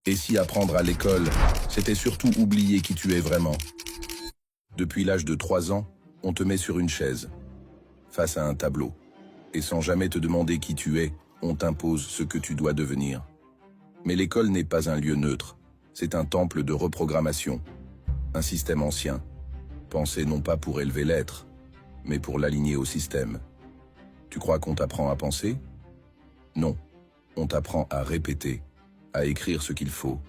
Et si apprendre à l'école, c'était surtout oublier qui tu es vraiment? Depuis l'âge de 3 ans, on te met sur une chaise, face à un tableau. Et sans jamais te demander qui tu es, on t'impose ce que tu dois devenir. Mais l'école n'est pas un lieu neutre, c'est un temple de reprogrammation, un système ancien, pensé non pas pour élever l'être, mais pour l'aligner au système. Tu crois qu'on t'apprend à penser? Non, on t'apprend à répéter, à écrire ce qu'il faut,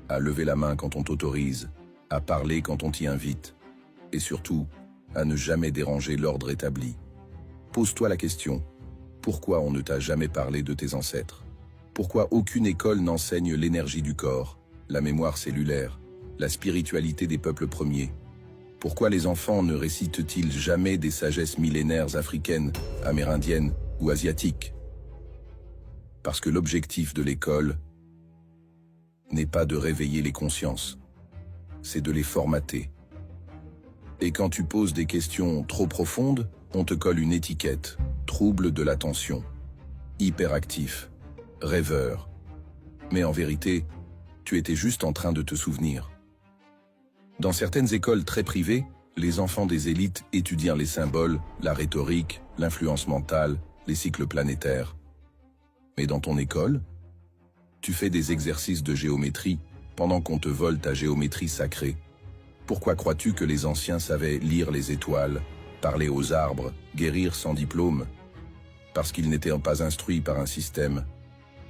à lever la main quand on t'autorise, à parler quand on t'y invite, et surtout, à ne jamais déranger l'ordre établi. Pose-toi la question, pourquoi on ne t'a jamais parlé de tes ancêtres? Pourquoi aucune école n'enseigne l'énergie du corps, la mémoire cellulaire, la spiritualité des peuples premiers? Pourquoi les enfants ne récitent-ils jamais des sagesses millénaires africaines, amérindiennes ou asiatiques? Parce que l'objectif de l'école n'est pas de réveiller les consciences, c'est de les formater. Et quand tu poses des questions trop profondes, on te colle une étiquette, trouble de l'attention, hyperactif, rêveur. Mais en vérité, tu étais juste en train de te souvenir. Dans certaines écoles très privées, les enfants des élites étudient les symboles, la rhétorique, l'influence mentale, les cycles planétaires. Mais dans ton école, tu fais des exercices de géométrie pendant qu'on te vole ta géométrie sacrée. Pourquoi crois-tu que les anciens savaient lire les étoiles, parler aux arbres, guérir sans diplôme? Parce qu'ils n'étaient pas instruits par un système.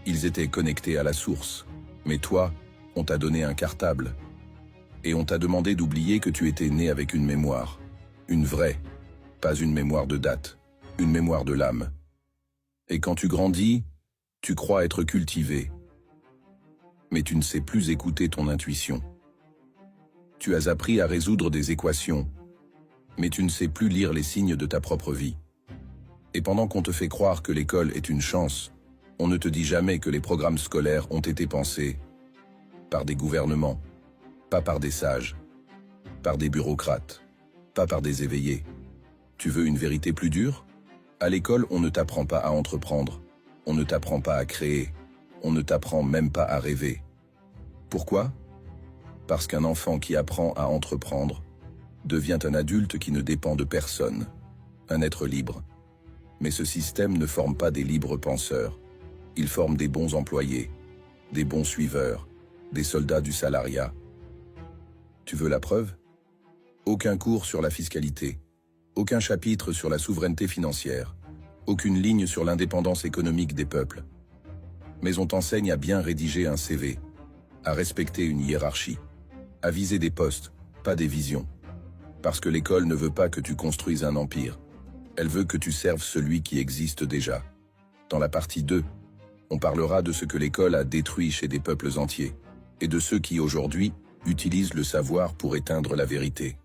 Ils étaient connectés à la source. Mais toi, on t'a donné un cartable. Et on t'a demandé d'oublier que tu étais né avec une mémoire. Une vraie, pas une mémoire de date, une mémoire de l'âme. Et quand tu grandis, tu crois être cultivé. Mais tu ne sais plus écouter ton intuition. Tu as appris à résoudre des équations, mais tu ne sais plus lire les signes de ta propre vie. Et pendant qu'on te fait croire que l'école est une chance, on ne te dit jamais que les programmes scolaires ont été pensés par des gouvernements, pas par des sages, par des bureaucrates, pas par des éveillés. Tu veux une vérité plus dure? À l'école, on ne t'apprend pas à entreprendre, on ne t'apprend pas à créer, on ne t'apprend même pas à rêver. Pourquoi? Parce qu'un enfant qui apprend à entreprendre devient un adulte qui ne dépend de personne, un être libre. Mais ce système ne forme pas des libres penseurs, il forme des bons employés, des bons suiveurs, des soldats du salariat. Tu veux la preuve? Aucun cours sur la fiscalité, aucun chapitre sur la souveraineté financière, aucune ligne sur l'indépendance économique des peuples. Mais on t'enseigne à bien rédiger un CV, à respecter une hiérarchie, à viser des postes, pas des visions. Parce que l'école ne veut pas que tu construises un empire, elle veut que tu serves celui qui existe déjà. Dans la partie 2, on parlera de ce que l'école a détruit chez des peuples entiers, et de ceux qui aujourd'hui utilisent le savoir pour éteindre la vérité.